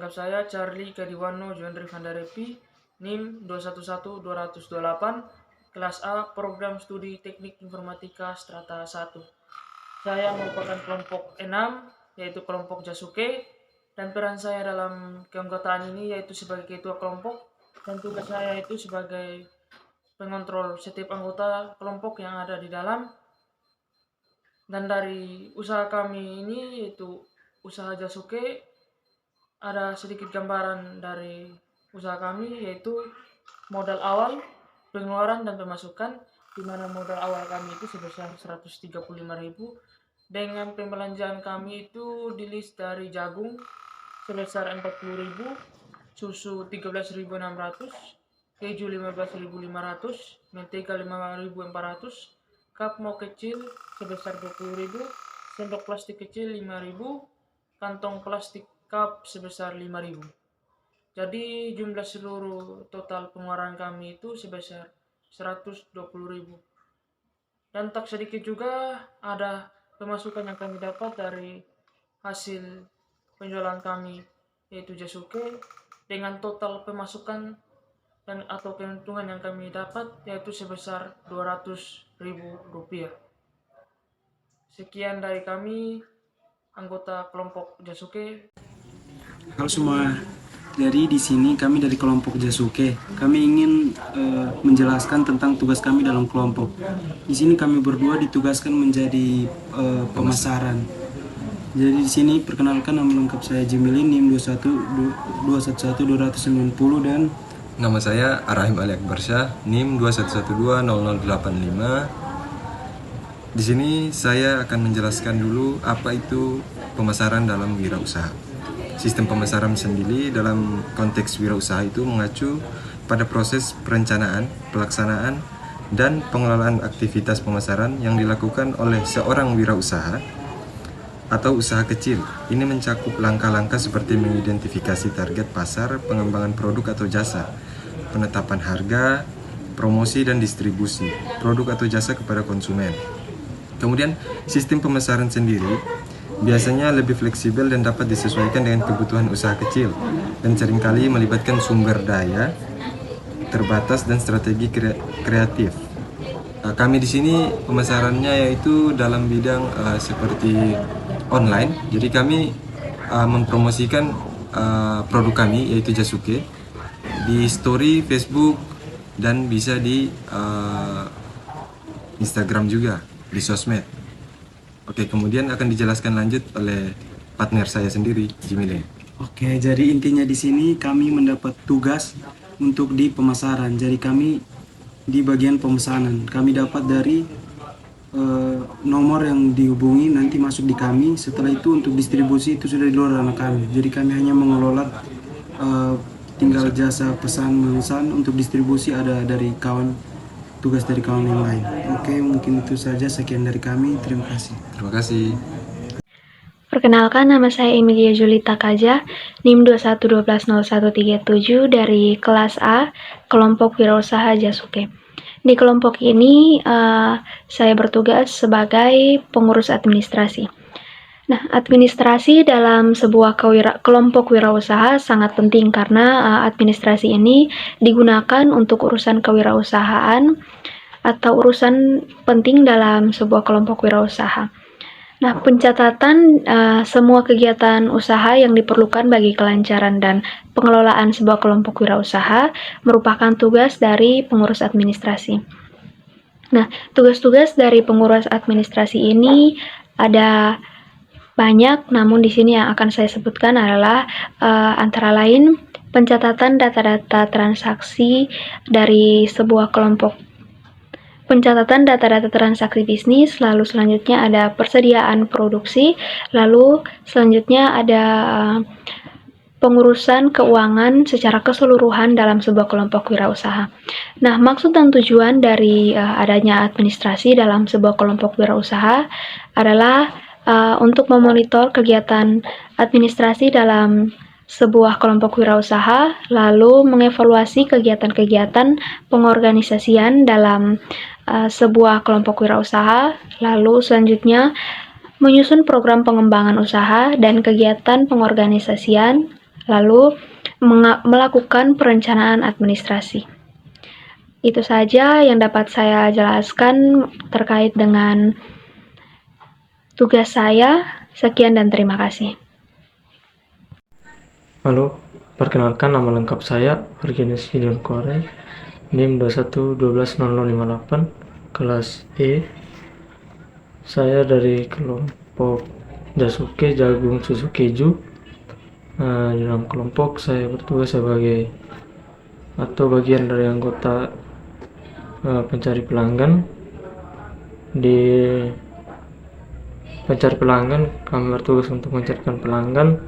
lengkap saya Charlie Kadiwano Juandri Vandarepi, NIM 211228, kelas A, program studi teknik informatika strata 1. Saya merupakan kelompok 6, yaitu kelompok Jasuke, dan peran saya dalam keanggotaan ini yaitu sebagai ketua kelompok, dan tugas saya itu sebagai pengontrol setiap anggota kelompok yang ada di dalam. Dan dari usaha kami ini yaitu usaha Jasuke, ada sedikit gambaran dari usaha kami yaitu modal awal, pengeluaran dan pemasukan, di mana modal awal kami itu sebesar 135.000 dengan pembelanjaan kami itu di list dari jagung sebesar 40.000, susu 13.600, keju 15.500, mentega 5.400, cup mau kecil sebesar 20.000, sendok plastik kecil 5.000, kantong plastik cup sebesar 5.000. Jadi jumlah seluruh total pengeluaran kami itu sebesar 120.000. Dan tak sedikit juga ada pemasukan yang kami dapat dari hasil penjualan kami yaitu Jasuke, dengan total pemasukan dan atau keuntungan yang kami dapat yaitu sebesar 200.000 rupiah. Sekian dari kami, anggota kelompok Jasuke. Halo semua, jadi di sini kami dari kelompok Jasuke. Kami ingin menjelaskan tentang tugas kami dalam kelompok. Di sini kami berdua ditugaskan menjadi pemasaran. Jadi di sini perkenalkan, nama lengkap saya Jimilin, NIM 211290 dan nama saya Arahim Ali Akbarsyah, NIM 21120085. Di sini saya akan menjelaskan dulu apa itu pemasaran dalam wirausaha. Sistem pemasaran sendiri dalam konteks wirausaha itu mengacu pada proses perencanaan, pelaksanaan, dan pengelolaan aktivitas pemasaran yang dilakukan oleh seorang wirausaha atau usaha kecil. Ini mencakup langkah-langkah seperti mengidentifikasi target pasar, pengembangan produk atau jasa, penetapan harga, promosi dan distribusi produk atau jasa kepada konsumen. Kemudian sistem pemasaran sendiri biasanya lebih fleksibel dan dapat disesuaikan dengan kebutuhan usaha kecil dan seringkali melibatkan sumber daya terbatas dan strategi kreatif. Kami di sini pemasarannya yaitu dalam bidang seperti online. Jadi kami mempromosikan produk kami yaitu Jasuke di story Facebook dan bisa di Instagram juga, di sosmed. Oke, kemudian akan dijelaskan lanjut oleh partner saya sendiri, Jimile. Oke, jadi intinya di sini kami mendapat tugas untuk di pemasaran. Jadi kami di bagian pemesanan. Kami dapat dari nomor yang dihubungi nanti masuk di kami. Setelah itu untuk distribusi itu sudah di luar ranah kami. Jadi kami hanya mengelola tinggal jasa pesan-memesan, untuk distribusi ada dari kawan, tugas dari kawan yang lain. Oke, mungkin itu saja. Sekian dari kami. Terima kasih. Terima kasih. Perkenalkan, nama saya Emilia Julita Kaja, NIM 21120137 dari kelas A, kelompok wirausaha Jasuke. Di kelompok ini saya bertugas sebagai pengurus administrasi. Nah, administrasi dalam sebuah kelompok wirausaha sangat penting karena administrasi ini digunakan untuk urusan kewirausahaan atau urusan penting dalam sebuah kelompok wirausaha. Nah, pencatatan semua kegiatan usaha yang diperlukan bagi kelancaran dan pengelolaan sebuah kelompok wirausaha merupakan tugas dari pengurus administrasi. Nah, tugas-tugas dari pengurus administrasi ini ada banyak, namun di sini yang akan saya sebutkan adalah antara lain pencatatan data-data transaksi dari sebuah kelompok, pencatatan data-data transaksi bisnis, lalu selanjutnya ada persediaan produksi, lalu selanjutnya ada pengurusan keuangan secara keseluruhan dalam sebuah kelompok wirausaha. Nah, maksud dan tujuan dari adanya administrasi dalam sebuah kelompok wirausaha adalah untuk memonitor kegiatan administrasi dalam sebuah kelompok wirausaha, lalu mengevaluasi kegiatan-kegiatan pengorganisasian dalam sebuah kelompok wirausaha, lalu selanjutnya menyusun program pengembangan usaha dan kegiatan pengorganisasian, lalu melakukan perencanaan administrasi. Itu saja yang dapat saya jelaskan terkait dengan tugas saya. Sekian dan terima kasih. Halo, perkenalkan nama lengkap saya Virginus Gideon Korey, NIM 21120058, kelas E. Saya dari kelompok Jasuke Jagung Susu Keju. Di dalam kelompok saya bertugas sebagai atau bagian dari anggota pencari pelanggan. Di pencari pelanggan, kami bertugas untuk mencarikan pelanggan.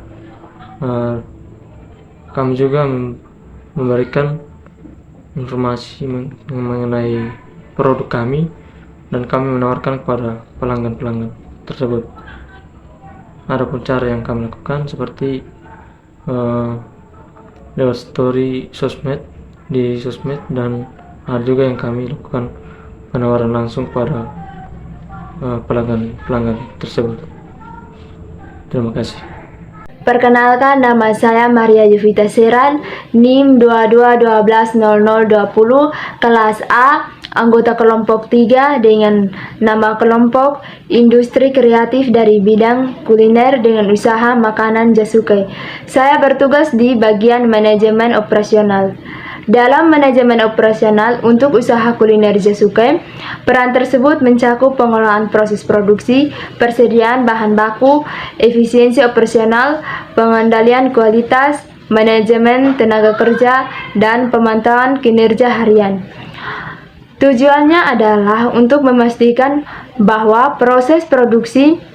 Kami juga memberikan informasi mengenai produk kami dan kami menawarkan kepada pelanggan-pelanggan tersebut. Adapun cara yang kami lakukan seperti lewat story sosmed di sosmed, dan ada juga yang kami lakukan penawaran langsung kepada pelanggan tersebut. Terima kasih. Perkenalkan, nama saya Maria Yuvita Seran, NIM 22120020, kelas A, anggota kelompok 3 dengan nama kelompok Industri Kreatif dari bidang kuliner dengan usaha makanan Jasuke. Saya bertugas di bagian manajemen operasional. Dalam manajemen operasional untuk usaha kuliner Jasuke, peran tersebut mencakup pengelolaan proses produksi, persediaan bahan baku, efisiensi operasional, pengendalian kualitas, manajemen tenaga kerja, dan pemantauan kinerja harian. Tujuannya adalah untuk memastikan bahwa proses produksi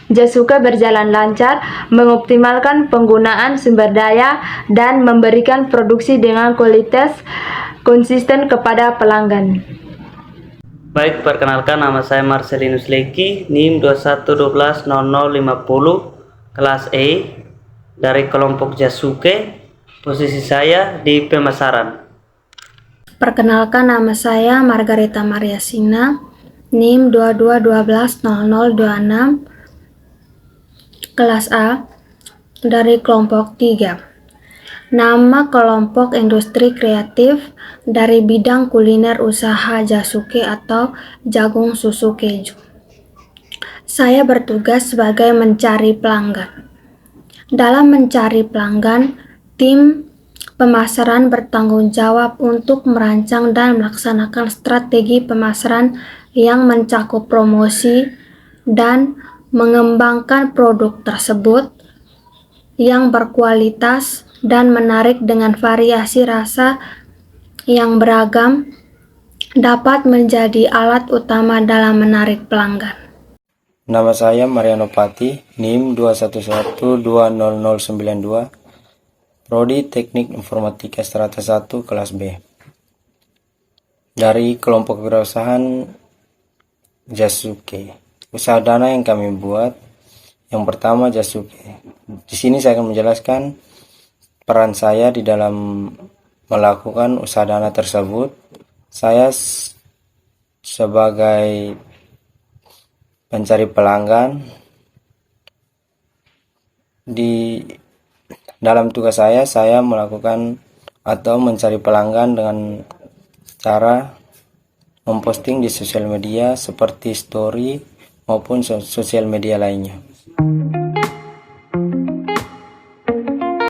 Jasuke berjalan lancar, mengoptimalkan penggunaan sumber daya, dan memberikan produksi dengan kualitas konsisten kepada pelanggan. Baik, perkenalkan, nama saya Marcelinus Leki, NIM 21120050, kelas E, dari kelompok Jasuke. Posisi saya di pemasaran. Perkenalkan, nama saya Margareta Mariasina, NIM 22120026, kelas A, dari kelompok 3. Nama kelompok Industri Kreatif dari bidang kuliner usaha Jasuke atau Jagung Susu Keju. Saya bertugas sebagai mencari pelanggan. Dalam mencari pelanggan, tim pemasaran bertanggung jawab untuk merancang dan melaksanakan strategi pemasaran yang mencakup promosi dan mengembangkan produk tersebut yang berkualitas dan menarik dengan variasi rasa yang beragam dapat menjadi alat utama dalam menarik pelanggan. Nama saya Mariano Pati, NIM 21120092, Prodi Teknik Informatika Strata 1 kelas B. Dari kelompok wirausahaan Jasuke. Usaha dana yang kami buat, yang pertama Jasuke. Di sini saya akan menjelaskan peran saya di dalam melakukan usaha dana tersebut. Saya sebagai pencari pelanggan. Di dalam tugas saya melakukan atau mencari pelanggan dengan cara memposting di sosial media seperti story maupun sosial media lainnya.